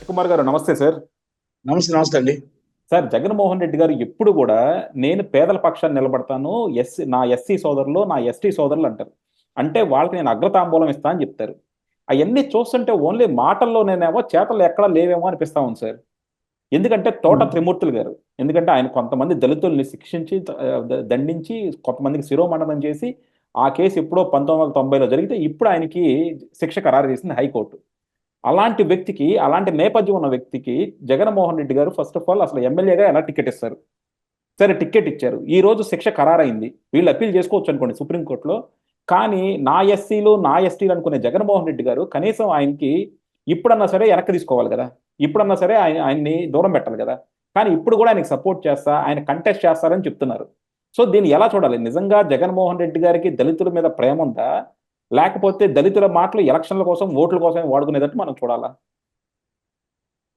కుమార్ గారు నమస్తే సార్. నమస్తే నమస్తే అండి. సార్ జగన్మోహన్ రెడ్డి గారు ఎప్పుడు కూడా నేను పేదల పక్షాన్ని నిలబడతాను, నా ఎస్సీ సోదరులు, నా ఎస్టీ సోదరులు అంటారు. అంటే వాళ్ళకి నేను అగ్రతాంబూలం ఇస్తా అని చెప్తారు. అవన్నీ చూస్తుంటే ఓన్లీ మాటల్లోనేమో చేతలు ఎక్కడా లేవేమో అనిపిస్తా ఉంది సార్. ఎందుకంటే తోట ఉమ్. త్రిమూర్తులు గారు, ఎందుకంటే ఆయన కొంతమంది దళితుల్ని శిక్షించి దండించి కొంతమందికి శిరోమండనం చేసి ఆ కేసు ఎప్పుడో 1990లో జరిగితే ఇప్పుడు ఆయనకి శిక్ష ఖరారు చేసింది హైకోర్టు. అలాంటి వ్యక్తికి, అలాంటి నేపథ్యం ఉన్న వ్యక్తికి జగన్మోహన్ రెడ్డి గారు ఫస్ట్ ఆఫ్ ఆల్ అసలు ఎమ్మెల్యేగా ఎలా టికెట్ ఇస్తారు? సరే టికెట్ ఇచ్చారు, ఈ రోజు శిక్ష ఖరారైంది, వీళ్ళు అప్పీల్ చేసుకోవచ్చు అనుకోండి సుప్రీంకోర్టులో. కానీ నా ఎస్సీలు నా ఎస్టీలు అనుకునే జగన్మోహన్ రెడ్డి గారు కనీసం ఆయనకి ఇప్పుడన్నా సరే వెనక్కి తీసుకోవాలి కదా, ఇప్పుడన్నా సరే ఆయన్ని దూరం పెట్టాలి కదా. కానీ ఇప్పుడు కూడా ఆయనకి సపోర్ట్ చేస్తా, ఆయన కంటెస్ట్ చేస్తారని చెప్తున్నారు. సో దీన్ని ఎలా చూడాలి? నిజంగా జగన్మోహన్ రెడ్డి గారికి దళితుల మీద ప్రేమ ఉందా, లేకపోతే దళితుల మాటలు ఎలక్షన్ల కోసం ఓట్ల కోసం వాడుకునేటట్టు మనం చూడాలా?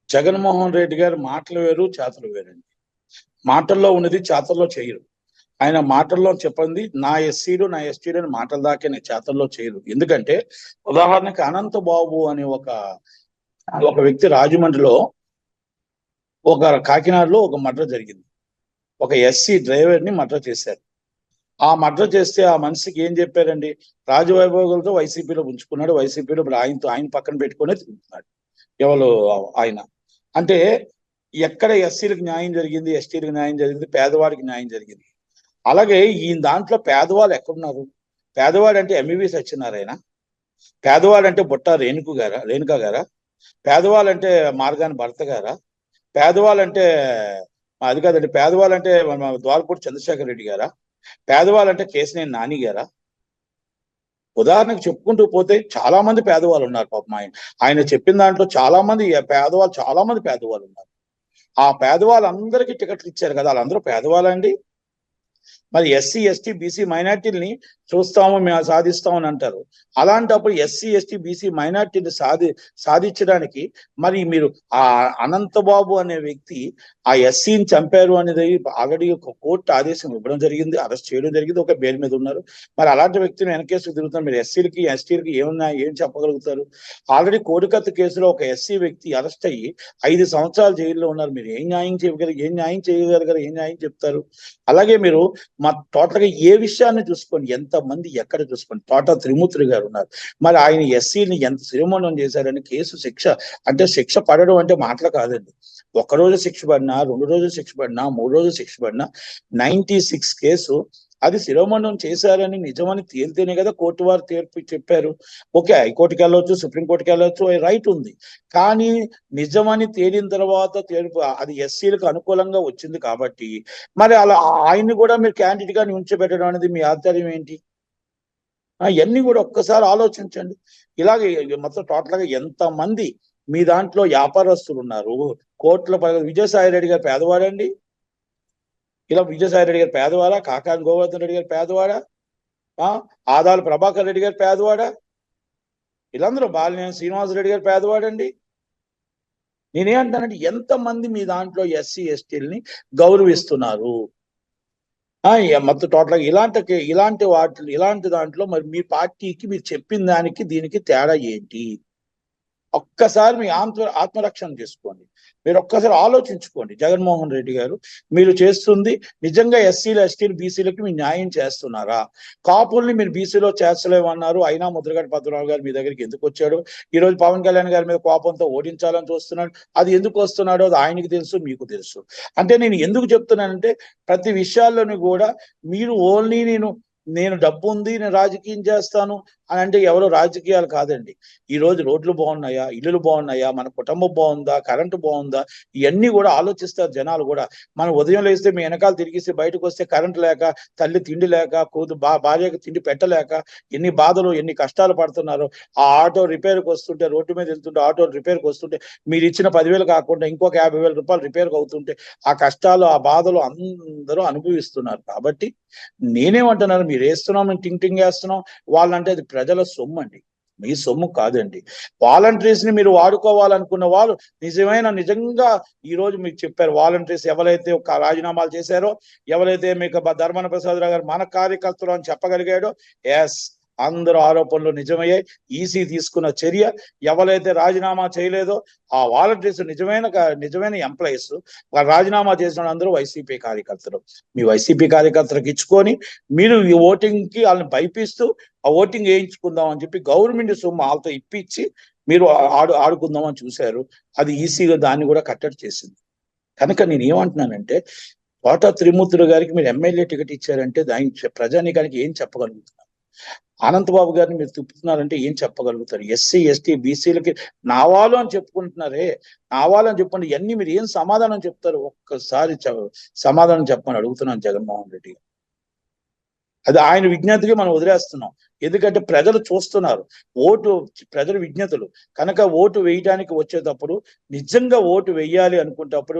జగన్మోహన్ రెడ్డి గారు మాటలు వేరు, చేతలు వేరండి. మాటల్లో ఉన్నది చేతల్లో చేయరు. ఆయన మాటల్లో చెప్పింది నా ఎస్సీలు నా ఎస్టీలు అని మాటల దాకే చేతల్లో చేయరు. ఎందుకంటే ఉదాహరణకి అనంత బాబు అనే ఒక వ్యక్తి రాజమండ్రిలో, కాకినాడలో ఒక మర్డర్ జరిగింది. ఒక ఎస్సీ డ్రైవర్ ని మర్డర్ చేశారు. ఆ మర్డర్ చేస్తే ఆ మనిషికి ఏం చెప్పారండి? రాజవైభోగులతో వైసీపీలో ఉంచుకున్నాడు. వైసీపీలో ఇప్పుడు ఆయన పక్కన పెట్టుకునే తిరుగుతున్నాడు. ఎవరు ఆయన అంటే, ఎక్కడ ఎస్సీలకు న్యాయం జరిగింది, ఎస్టీలకు న్యాయం జరిగింది, పేదవాడికి న్యాయం జరిగింది. అలాగే ఈ దాంట్లో పేదవాళ్ళు ఎక్కడున్నారు? పేదవాడు అంటే ఎంఈవి సత్యనారాయణ, పేదవాడు అంటే బుట్ట రేణుకా గారా, పేదవాళ్ళు అంటే మార్గాని భర్త గారా, పేదవాళ్ళు అంటే అది కాదండి, పేదవాళ్ళు అంటే మన ద్వారపూడి చంద్రశేఖర్ రెడ్డి గారా, పేదవాళ్ళు అంటే కేసినేని నాని గారా? ఉదాహరణకు చెప్పుకుంటూ పోతే చాలా మంది పేదవాళ్ళు ఉన్నారు. పాపం ఆయన చెప్పిన దాంట్లో చాలా మంది పేదవాళ్ళు ఉన్నారు. ఆ పేదవాళ్ళందరికీ టికెట్లు ఇచ్చారు కదా, వాళ్ళందరూ పేదవాళ్ళండి. మరి ఎస్సీ ఎస్టీ బీసీ మైనార్టీలని చూస్తాము, మేము సాధిస్తామని అంటారు. అలాంటప్పుడు ఎస్సీ ఎస్టీ బీసీ మైనార్టీని సాధించడానికి మరి మీరు ఆ అనంతబాబు అనే వ్యక్తి ఆ ఎస్సీని చంపారు అనేది ఆల్రెడీ ఒక కోర్టు ఆదేశం ఇవ్వడం జరిగింది, అరెస్ట్ చేయడం జరిగింది, ఒక బెయిల్ మీద ఉన్నారు. మరి అలాంటి వ్యక్తిని వెనకేసుకు తిరుగుతారు. మీరు ఎస్సీలకి ఎస్టీలకి ఏం చెప్పగలుగుతారు? ఆల్రెడీ కోడికత్తి కేసులో ఒక ఎస్సీ వ్యక్తి అరెస్ట్ అయ్యి 5 సంవత్సరాలు జైల్లో ఉన్నారు. మీరు ఏం న్యాయం చేయగలరు? ఏం న్యాయం చెప్తారు? అలాగే మీరు టోటల్ గా ఏ విషయాన్ని చూసుకోండి, ఎంత మంది ఎక్కడ చూసుకోండి, తోట త్రిమూర్తులు గారు ఉన్నారు. మరి ఆయన ఎస్సీని ఎంత శిరోమణం చేశారని శిక్ష పడడం అంటే మాటలు కాదండి. 1 రోజు శిక్ష పడినా, 2 రోజులు శిక్ష పడినా, 3 రోజులు శిక్ష పడినా 96 కేసు అది శిరోమణం చేశారని నిజమని తేలితేనే కదా కోర్టు వారు తీర్పు చెప్పారు. ఓకే, హైకోర్టుకి వెళ్ళొచ్చు, సుప్రీంకోర్టుకి వెళ్ళొచ్చు, రైట్ ఉంది. కానీ నిజమని తేలిన తర్వాత అది ఎస్సీలకు అనుకూలంగా వచ్చింది కాబట్టి మరి అలా ఆయన్ని కూడా మీరు క్యాండిడేట్ గా ఉంచబెట్టడం అనేది మీ ఆధ్వర్యం ఏంటి? ఇవన్నీ కూడా ఒక్కసారి ఆలోచించండి. ఇలాగే మొత్తం టోటల్ గా ఎంతమంది మీ దాంట్లో వ్యాపారస్తులు ఉన్నారు. కోట్ల విజయసాయి రెడ్డి గారు పేదవాడండి? ఇలా విజయసాయి రెడ్డి గారు పేదవాడా? కాకాని గోవర్ధన్ రెడ్డి గారు పేదవాడా? ఆదాల ప్రభాకర్ రెడ్డి గారు పేదవాడా? వీళ్ళందరూ బాలినేని శ్రీనివాసరెడ్డి గారు పేదవాడండి? నేనేమంటానంటే ఎంతమంది మీ దాంట్లో ఎస్సీ ఎస్టీలని గౌరవిస్తున్నారు? మొత్తం టోటల్ గా ఇలాంటి దాంట్లో మరి మీ పార్టీకి మీరు చెప్పిన దానికి దీనికి తేడా ఏంటి? ఒక్కసారి మీ ఆత్మరక్షణ చేసుకోండి. మీరు ఒక్కసారి ఆలోచించుకోండి. జగన్మోహన్ రెడ్డి గారు, మీరు చేస్తుంది నిజంగా ఎస్సీలు ఎస్టీలు బీసీలకి మీరు న్యాయం చేస్తున్నారా? కాపుల్ని మీరు బీసీలో చేస్తలేమన్నారు, అయినా ముద్రగడ పద్మనాభం గారు మీ దగ్గరికి ఎందుకు వచ్చాడు? ఈ రోజు పవన్ కళ్యాణ్ గారి మీద కోపంతో ఓడించాలని చూస్తున్నాడు. అది ఎందుకు వస్తున్నాడో అది ఆయనకి తెలుసు, మీకు తెలుసు. అంటే నేను ఎందుకు చెప్తున్నానంటే ప్రతి విషయాల్లోనూ కూడా మీరు ఓన్లీ నేను డబ్బు ఉంది, నేను రాజకీయం చేస్తాను అని అంటే ఎవరో రాజకీయాలు కాదండి. ఈ రోజు రోడ్లు బాగున్నాయా, ఇల్లులు బాగున్నాయా, మన కుటుంబం బాగుందా, కరెంటు బాగుందా, ఇవన్నీ కూడా ఆలోచిస్తారు జనాలు కూడా. మనం ఉదయం లేస్తే మీ వెనకాల తిరిగిస్తే బయటకు వస్తే కరెంటు లేక, తల్లి తిండి లేక, భార్యకు తిండి పెట్టలేక ఎన్ని బాధలు ఎన్ని కష్టాలు పడుతున్నారు. ఆ ఆటో రిపేర్కి వస్తుంటే, రోడ్డు మీద వెళ్తుంటే ఆటో రిపేర్కి వస్తుంటే మీరు ఇచ్చిన 10,000 కాకుండా ఇంకొక 50,000 రూపాయలు రిపేర్కి అవుతుంటే ఆ కష్టాలు ఆ బాధలు అందరూ అనుభవిస్తున్నారు. కాబట్టి నేనేమంటున్నాను, మీరు వేస్తున్నాం, మేము టింగ్ వేస్తున్నాం వాళ్ళంటే అది ప్రజల సొమ్ము అండి, మీ సొమ్ము కాదండి. వాలంటీర్స్ ని మీరు వాడుకోవాలనుకున్న వాళ్ళు నిజంగా ఈ రోజు మీకు చెప్పారు. వాలంటీర్స్ ఎవరైతే ఒక రాజీనామాలు చేశారో, ఎవరైతే మీకు ధర్మాన ప్రసాదరావు గారు మన కార్యకర్తలు అని చెప్పగలిగాడో, ఎస్ అందరూ ఆరోపణలు నిజమయ్యాయి. ఈసీ తీసుకున్న చర్య, ఎవరైతే రాజీనామా చేయలేదో ఆ వాలంటీర్స్ నిజమైన ఎంప్లాయీస్, వాళ్ళు రాజీనామా చేసిన అందరూ వైసీపీ కార్యకర్తలు. మీ వైసీపీ కార్యకర్తలకు ఇచ్చుకొని మీరు ఈ ఓటింగ్ కి వాళ్ళని భయపిస్తూ ఆ ఓటింగ్ వేయించుకుందాం అని చెప్పి గవర్నమెంట్ సొమ్ము వాళ్ళతో ఇప్పించి మీరు ఆడుకుందాం అని చూశారు. అది ఈసీగా దాన్ని కూడా కట్టడి చేసింది. కనుక నేను ఏమంటున్నానంటే, కోట త్రిమూర్తులు గారికి మీరు ఎమ్మెల్యే టికెట్ ఇచ్చారంటే దానికి ప్రజానీకానికి ఏం చెప్పగలుగుతున్నారు? అనంతబాబు గారిని మీరు తిప్పుతున్నారంటే ఏం చెప్పగలుగుతారు? ఎస్సీ ఎస్టీ బీసీలకి నావాలు అని చెప్పుకుంటున్నారే, నావాలు అని చెప్పండి, ఇవన్నీ మీరు ఏం సమాధానం చెప్తారు? ఒక్కసారి సమాధానం చెప్పమని అడుగుతున్నాను జగన్మోహన్ రెడ్డి. అది ఆయన విజ్ఞతకి మనం వదిలేస్తున్నాం. ఎందుకంటే ప్రజలు చూస్తున్నారు, ప్రజల విజ్ఞతలు. కనుక ఓటు వేయడానికి వచ్చేటప్పుడు నిజంగా ఓటు వేయాలి అనుకునేటప్పుడు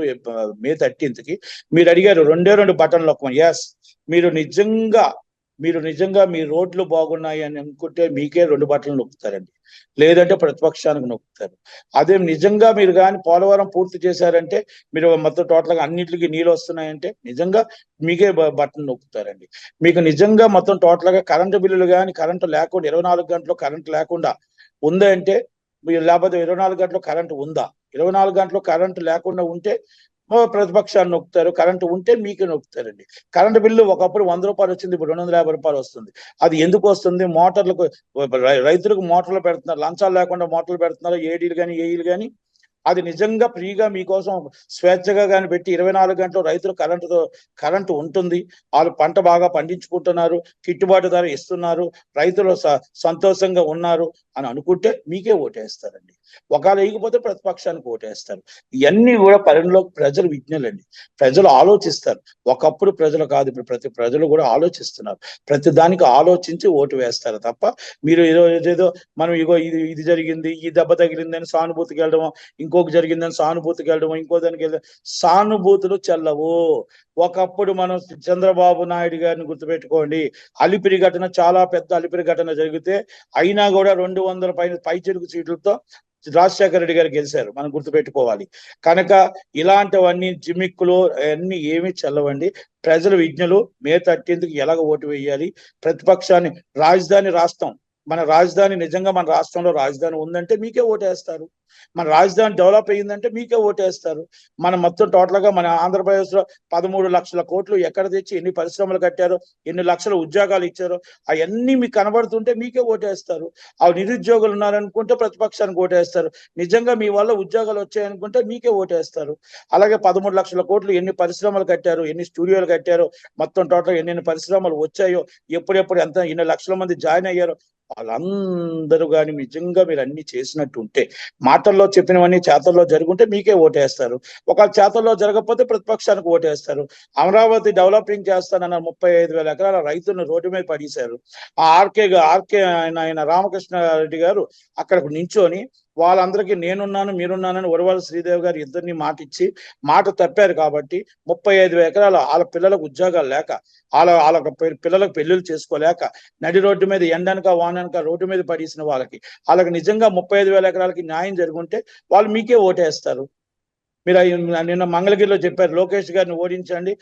మే 13కి మీరు అడిగారు 2 బటన్లు నొక్కమని. ఎస్, మీరు నిజంగా మీ రోడ్లు బాగున్నాయి అని అనుకుంటే మీకే 2 బటన్లు నొక్కుతారండి, లేదంటే ప్రతిపక్షానికి నొక్కుతారు. అదే నిజంగా మీరు కానీ పోలవరం పూర్తి చేశారంటే, మీరు మొత్తం టోటల్గా అన్నింటికి నీళ్ళు వస్తున్నాయంటే నిజంగా మీకే బటన్ నొక్కుతారండి. మీకు నిజంగా మొత్తం టోటల్గా కరెంటు బిల్లులు కానీ కరెంటు లేకుండా 24 గంటలు కరెంటు లేకుండా ఉందంటే, మీరు లేకపోతే 24 గంటలు కరెంటు ఉందా, 24 గంటలు కరెంటు లేకుండా ఉంటే ప్రతిపక్షాన్ని నొక్కుతారు, కరెంటు ఉంటే మీకే నొక్కుతారండి. కరెంటు బిల్లు ఒకప్పుడు 100 రూపాయలు వచ్చింది, ఇప్పుడు 250 రూపాయలు వస్తుంది. అది ఎందుకు వస్తుంది? మోటార్లకు, రైతులకు మోటార్లు పెడుతున్నారు, లంచాలు లేకుండా మోటార్లు పెడుతున్నారు, ఏడీలు కానీ ఏఈలు కానీ. అది నిజంగా ఫ్రీగా మీకోసం స్వేచ్ఛగా కానీ పెట్టి 24 గంటలు రైతులు కరెంటు ఉంటుంది, వాళ్ళు పంట బాగా పండించుకుంటున్నారు, గిట్టుబాటు ధర ఇస్తున్నారు, రైతులు సంతోషంగా ఉన్నారు అని అనుకుంటే మీకే ఓటేస్తారండి. ఒకవేళ వేయకపోతే ప్రతిపక్షానికి ఓటేస్తారు. ఇవన్నీ కూడా పరిణిలో ప్రజలు విజ్ఞులండి, ప్రజలు ఆలోచిస్తారు. ఒకప్పుడు ప్రజలు కాదు, ఇప్పుడు ప్రజలు కూడా ఆలోచిస్తున్నారు. ప్రతి దానికి ఆలోచించి ఓటు వేస్తారు తప్ప మీరు ఏదో మనం ఇది జరిగింది, ఈ దెబ్బ తగిలిందని సానుభూతికి వెళ్ళడం, ఇంకొక జరిగిందని సానుభూతికి వెళ్ళడం, ఇంకో దానికి వెళ్ళడం, సానుభూతులు చెల్లవు. ఒకప్పుడు మనం చంద్రబాబు నాయుడు గారిని గుర్తుపెట్టుకోండి, అలిపిరి ఘటన, చాలా పెద్ద అలిపిరి ఘటన జరిగితే అయినా కూడా 200 పైచిలుకు సీట్లతో రాజశేఖర రెడ్డి గారు గెలిచారు, మనం గుర్తుపెట్టుకోవాలి. కనుక ఇలాంటివన్నీ జిమ్మిక్కులు అన్ని ఏమీ చెల్లవండి. ప్రజలు విజ్ఞులు. మే 13కి ఎలాగ ఓటు వేయాలి, ప్రతిపక్షాన్ని, రాజధాని రాష్ట్రం, మన రాజధాని నిజంగా మన రాష్ట్రంలో రాజధాని ఉందంటే మీకే ఓటేస్తారు. మన రాజధాని డెవలప్ అయ్యిందంటే మీకే ఓటేస్తారు. మనం మొత్తం టోటల్గా మన ఆంధ్రప్రదేశ్ లో 13 లక్షల కోట్లు ఎక్కడ తెచ్చి ఎన్ని పరిశ్రమలు కట్టారో, ఎన్ని లక్షల ఉద్యోగాలు ఇచ్చారో అవన్నీ మీకు కనబడుతుంటే మీకే ఓటేస్తారు. ఆ నిరుద్యోగులు ఉన్నారనుకుంటే ప్రతిపక్షానికి ఓటేస్తారు. నిజంగా మీ వల్ల ఉద్యోగాలు వచ్చాయనుకుంటే మీకే ఓటేస్తారు. అలాగే 13 లక్షల కోట్లు ఎన్ని పరిశ్రమలు కట్టారు, ఎన్ని స్టూడియోలు కట్టారో, మొత్తం టోటల్ ఎన్ని పరిశ్రమలు వచ్చాయో, ఎప్పుడెప్పుడు ఎన్ని లక్షల మంది జాయిన్ అయ్యారో, వాళ్ళందరూ కానీ నిజంగా మీరు అన్ని చేసినట్టు ఉంటే, మాటల్లో చెప్పినవన్నీ చేతల్లో జరుగుంటే మీకే ఓటేస్తారు. ఒకవేళ చేతల్లో జరగకపోతే ప్రతిపక్షానికి ఓటేస్తారు. అమరావతి డెవలపింగ్ చేస్తానన్న 35,000 ఎకరాల రైతులను రోడ్డు మీద పడేశారు. ఆ ఆర్కే ఆయన రామకృష్ణారెడ్డి గారు అక్కడికి నించొని వాళ్ళందరికీ నేనున్నాను మీరున్నానని ఉరవల శ్రీదేవి గారు ఇద్దరిని మాట తప్పారు కాబట్టి 35,000 ఎకరాల వాళ్ళ పిల్లలకు ఉద్యోగాలు లేక, వాళ్ళ పిల్లలకు పెళ్లిళ్ళు చేసుకోలేక, నడి రోడ్డు మీద ఎండనక వాననక రోడ్డు మీద పడేసిన వాళ్ళకి నిజంగా 35,000 ఎకరాలకి న్యాయం జరుగుంటే వాళ్ళు మీకే ఓటేస్తారు. మీరు నిన్న మంగళగిరిలో చెప్పారు, లోకేష్ గారిని ఓడించండి,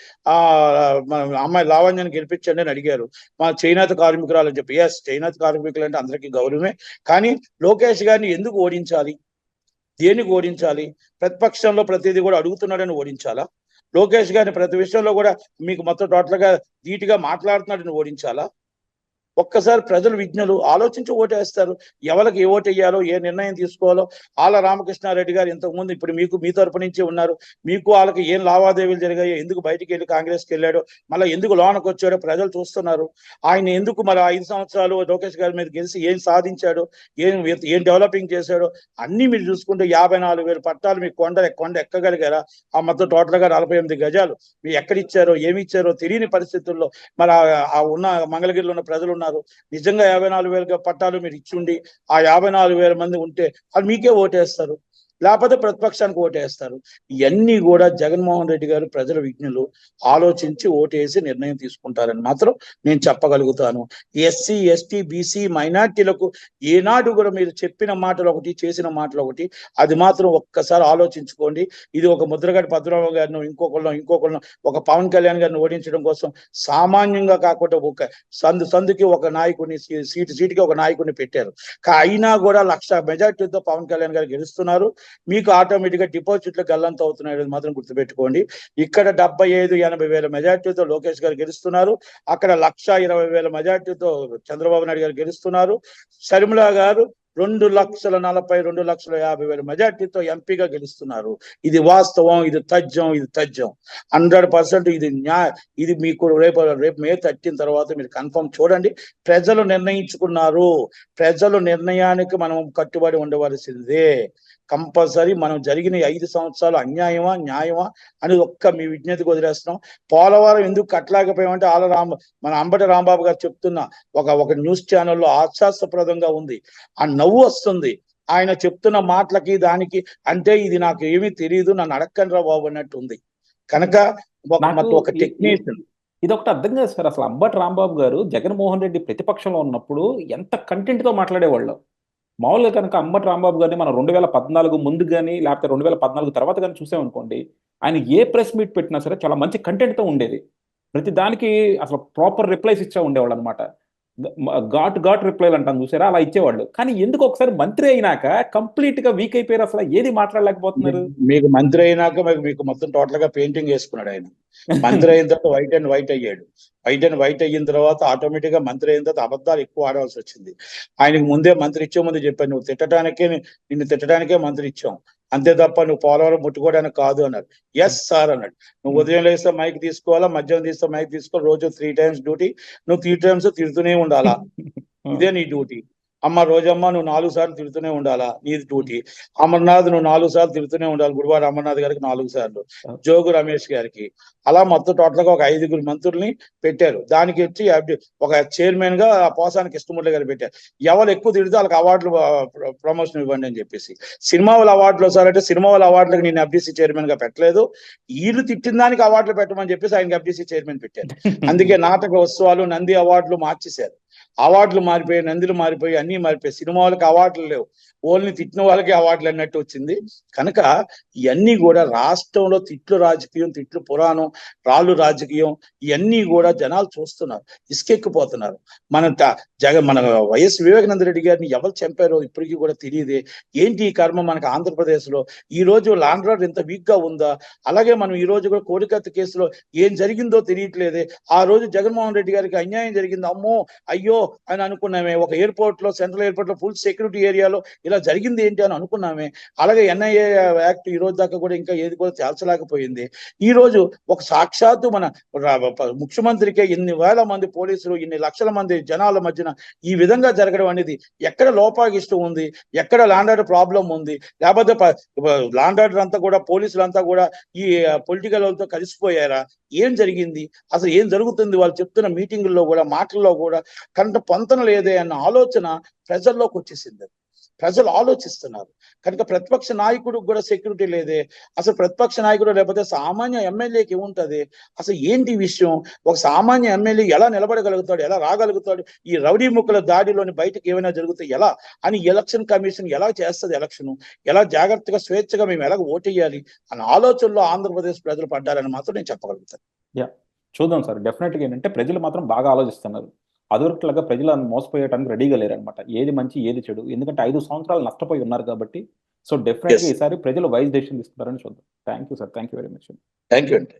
మన అమ్మాయి లావణ్యాన్ని గెలిపించండి అని అడిగారు. మా చేనేత కార్మికురాలు అని చెప్పి. ఎస్, చేనేత కార్మికులు అంటే అందరికీ గౌరవమే, కానీ లోకేష్ గారిని ఎందుకు ఓడించాలి, దేనికి ఓడించాలి? ప్రతిపక్షంలో ప్రతిదీ కూడా అడుగుతున్నాడని ఓడించాలా? లోకేష్ గారిని ప్రతి విషయంలో కూడా మీకు మొత్తం టోటల్గా ధీటుగా మాట్లాడుతున్నాడని ఓడించాలా? ఒక్కసారి ప్రజలు విజ్ఞులు, ఆలోచించి ఓటేస్తారు. ఎవరికి ఏ ఓటు వేయాలో, ఏ నిర్ణయం తీసుకోవాలో. ఆళ్ళ రామకృష్ణారెడ్డి గారు ఇంతకుముందు, ఇప్పుడు మీ తరపు నుంచి ఉన్నారు, మీకు వాళ్ళకి ఏం లావాదేవీలు జరిగాయో, ఎందుకు బయటికి వెళ్ళి కాంగ్రెస్కి వెళ్ళాడో, మళ్ళీ ఎందుకు లోనకు వచ్చాడో ప్రజలు చూస్తున్నారు. ఆయన ఎందుకు మరి 5 సంవత్సరాలు లోకేష్ గారి మీద గెలిచి ఏం సాధించాడో, ఏం డెవలపింగ్ చేశాడో అన్ని మీరు చూసుకుంటే 54,000 పట్టాలు మీకు కొండ ఎక్కగలిగారా? ఆ మొత్తం టోటల్గా 48 గజాలు మీరు ఎక్కడిచ్చారో, ఏమి ఇచ్చారో తెలియని పరిస్థితుల్లో మరి ఆ ఉన్న మంగళగిరిలో ఉన్న ప్రజలు ఉన్నారు. నిజంగా 54,000 పట్టాలు మీరు ఇచ్చుండి ఆ 54,000 మంది ఉంటే అది మీకే ఓటేస్తారు. లేకపోతే ప్రతిపక్షానికి ఓటేస్తారు. ఇవన్నీ కూడా జగన్మోహన్ రెడ్డి గారు ప్రజల విజ్ఞులు ఆలోచించి ఓటేసి నిర్ణయం తీసుకుంటారని మాత్రం నేను చెప్పగలుగుతాను. ఎస్సీ ఎస్టీ బీసీ మైనార్టీలకు ఏనాడు కూడా మీరు చెప్పిన మాటలు ఒకటి, చేసిన మాటలు ఒకటి. అది మాత్రం ఒక్కసారి ఆలోచించుకోండి. ఇది ఒక ముద్రగడ్డ పద్మనాభం గారిని ఇంకొకళ్ళను ఒక పవన్ కళ్యాణ్ గారిని ఓడించడం కోసం సామాన్యంగా కాకుండా ఒక సందుకి ఒక నాయకుడిని, సీటుకి ఒక నాయకుడిని పెట్టారు. అయినా కూడా 1,00,000 మెజార్టీతో పవన్ కళ్యాణ్ గారు గెలుస్తున్నారు. మీకు ఆటోమేటిక్ గా డిపాజిట్లు గల్లంత అవుతున్నాయి మాత్రం గుర్తుపెట్టుకోండి. ఇక్కడ 75-80 వేల మెజార్టీతో లోకేష్ గారు గెలుస్తున్నారు. అక్కడ 1,20,000 మెజార్టీతో చంద్రబాబు నాయుడు గారు గెలుస్తున్నారు. షర్మిల గారు 2,40,000 2,50,000 మెజార్టీతో ఎంపీగా గెలుస్తున్నారు. ఇది వాస్తవం, ఇది తథ్యం 100%. ఇది మీకు రేపు మే 13 తర్వాత మీరు కన్ఫర్మ్ చూడండి. ప్రజలు నిర్ణయించుకున్నారు. ప్రజలు నిర్ణయానికి మనం కట్టుబడి ఉండవలసిందే. కంపల్సరీ మనం జరిగిన 5 సంవత్సరాలు అన్యాయమా న్యాయమా అని మీ విజ్ఞతకు వదిలేస్తున్నాం. పోలవరం ఎందుకు కట్టలేకపోయామంటే మన అంబటి రాంబాబు గారు చెప్తున్న ఒక న్యూస్ ఛానల్లో హాస్యాస్పదంగా ఉంది. ఆ నవ్వు వస్తుంది ఆయన చెప్తున్న మాటలకి దానికి. అంటే ఇది నాకు ఏమీ తెలియదు, నన్ను అడక్కండి రా బాబు అన్నట్టు ఉంది. కనుక ఒక టెక్నీషియన్ ఇది ఒకటి అర్థం కాదు సార్. అసలు అంబటి రాంబాబు గారు జగన్మోహన్ రెడ్డి ప్రతిపక్షంలో ఉన్నప్పుడు ఎంత కంటెంట్ తో మాట్లాడేవాళ్ళు. మామూలుగా కనుక అంబటి రాంబాబు గారిని మనం 2014 ముందు కానీ లేకపోతే 2014 తర్వాత కానీ చూసామనుకోండి, ఆయన ఏ ప్రెస్ మీట్ పెట్టినా సరే చాలా మంచి కంటెంట్తో ఉండేది. ప్రతి దానికి అసలు ప్రాపర్ రిప్లైస్ ఇచ్చా ఉండేవాళ్ళు అనమాట. ఘాట్ రిప్లైలు అంటాను చూసారా, అలా ఇచ్చేవాళ్ళు. కానీ ఎందుకు ఒకసారి మంత్రి అయినాక కంప్లీట్ గా వీక్ అయిపోయారు, అసలు ఏది మాట్లాడలేకపోతున్నారు. మీకు మంత్రి అయినాక మీకు మొత్తం టోటల్ గా పెయింటింగ్ వేసుకున్నాడు ఆయన. మంత్రి అయిన తర్వాత వైట్ అయ్యాడు. వైట్ అయిన తర్వాత ఆటోమేటిక్ గా మంత్రి అయిన తర్వాత అబద్ధాలు ఎక్కువ ఆడవలసి వచ్చింది. ఆయనకు ముందే మంత్రి ఇచ్చే ముందు చెప్పాను, నిన్ను తిట్టడానికే మంత్రి ఇచ్చాం, అంతే తప్ప నువ్వు పోలవరం ముట్టుకోవడానికి కాదు అన్నాడు. ఎస్ సార్ అన్నాడు. నువ్వు ఉదయం లేస్తే మైక్ తీసుకోవాలా, మధ్యాహ్నం తీస్తే మైక్ తీసుకోవాలి, రోజు 3 times డ్యూటీ. నువ్వు 3 times తిడుతూనే ఉండాలా, ఇదే నీ డ్యూటీ. అమ్మ రోజమ్మ నువ్వు 4 సార్లు తిడుతూనే ఉండాలా, నీది డ్యూటీ. అమర్నాథ్ నువ్వు 4 సార్లు తిడుతూనే ఉండాలి, గుడివాడ అమర్నాథ్ గారికి 4 సార్లు, జోగు రమేష్ గారికి. అలా మొత్తం టోటల్ గా ఒక 5 మంత్రుల్ని పెట్టారు. దానికి వచ్చి ఒక చైర్మన్ గా పోసాని కృష్ణమూర్తి గారు పెట్టారు. ఎవరు ఎక్కువ తిడితే వాళ్ళకి అవార్డులు ప్రమోషన్ ఇవ్వండి అని చెప్పేసి. సినిమా వాళ్ళ అవార్డులు సార్ సినిమా వాళ్ళ అవార్డులకు నేను ఎఫ్డీసీ చైర్మన్ గా పెట్టలేదు, వీళ్ళు తిట్టిన దానికి అవార్డులు పెట్టమని చెప్పేసి ఆయనకి ఎఫ్డీసీ చైర్మన్ పెట్టారు. అందుకే నాటక ఉత్సవాలు, నంది అవార్డులు మార్చేశారు. అవార్డులు మారిపోయి, నందులు మారిపోయి, అన్ని మారిపోయి. సినిమా వాళ్ళకి అవార్డులు లేవు, ఓన్లీ తిట్టిన వాళ్ళకి అవార్డులు అన్నట్టు వచ్చింది. కనుక ఇవన్నీ కూడా రాష్ట్రంలో తిట్లు రాజకీయం, తిట్లు పురాణం, రాళ్ళు రాజకీయం, ఇవన్నీ కూడా జనాలు చూస్తున్నారు, ఇసుకెక్కిపోతున్నారు. మన వైఎస్ వివేకానంద రెడ్డి గారిని ఎవరు చంపారో ఇప్పటికీ కూడా తెలియదే. ఏంటి ఈ కర్మ మనకు ఆంధ్రప్రదేశ్ లో? ఈ రోజు ల్యాండ్ ఆర్డర్ ఎంత వీక్ గా ఉందా? అలాగే మనం ఈ రోజు కూడా కోడికత్తి కేసులో ఏం జరిగిందో తెలియట్లేదే. ఆ రోజు జగన్మోహన్ రెడ్డి గారికి అన్యాయం జరిగింది, అమ్మో అయ్యో అని అనుకున్నామే. ఒక ఎయిర్పోర్ట్ లో, సెంట్రల్ ఎయిర్పోర్ట్ లో ఫుల్ సెక్యూరిటీ ఏరియాలో ఇలా జరిగింది ఏంటి అని అనుకున్నామే. అలాగే ఎన్ఐఏ యాక్ట్ ఈ రోజు దాకా కూడా ఇంకా ఏది కూడా తేల్చలేకపోయింది. ఈ రోజు ఒక సాక్షాత్తు మన ముఖ్యమంత్రికి ఇన్ని వేల మంది పోలీసులు, ఇన్ని లక్షల మంది జనాల మధ్యన ఈ విధంగా జరగడం అనేది ఎక్కడ లోపాగిస్తూ ఉంది, ఎక్కడ ల్యాండ్ ఆర్డర్ ప్రాబ్లం ఉంది? లేకపోతే ల్యాండ్ ఆర్డర్ అంతా కూడా పోలీసులంతా కూడా ఈ పొలిటికల్ వాళ్ళతో కలిసిపోయారా? ఏం జరిగింది అసలు? ఏం జరుగుతుంది? వాళ్ళు చెప్తున్న మీటింగుల్లో కూడా, మాటల్లో కూడా కంట పొంతన లేదే అన్న ఆలోచన ప్రజల్లోకి వచ్చేసింది. ప్రజలు ఆలోచిస్తున్నారు. కనుక ప్రతిపక్ష నాయకుడికి కూడా సెక్యూరిటీ లేదే. అసలు ప్రతిపక్ష నాయకుడు లేకపోతే సామాన్య ఎమ్మెల్యేకి ఏముంటది? అసలు ఏంటి విషయం? ఒక సామాన్య ఎమ్మెల్యే ఎలా నిలబడగలుగుతాడు, ఎలా రాగలుగుతాడు? ఈ రౌడీ ముక్కల దాడిలోని బయటకు ఏమైనా జరుగుతాయి ఎలా అని ఎలక్షన్ కమిషన్ ఎలా చేస్తుంది? ఎలక్షన్ ఎలా జాగ్రత్తగా స్వేచ్ఛగా మేము ఎలా ఓటేయాలి అన్న ఆలోచనలో ఆంధ్రప్రదేశ్ ప్రజలు పడ్డారని మాత్రం నేను చెప్పగలుగుతాను. చూద్దాం సార్. డెఫినెట్గా ఏంటంటే ప్రజలు మాత్రం బాగా ఆలోచిస్తున్నారు. అదొకట్లాగా ప్రజలు మోసపోయడానికి రెడీగా లేరనమాట. ఏది మంచి ఏది చెడు, ఎందుకంటే 5 సంవత్సరాలు నష్టపోయి ఉన్నారు కాబట్టి. సో డెఫినెట్గా ఈసారి ప్రజలు వైజ్ డెసిషన్ తీసుకుంటారని చూద్దాం. Thank you sir. Thank you very much. Thank you అండి.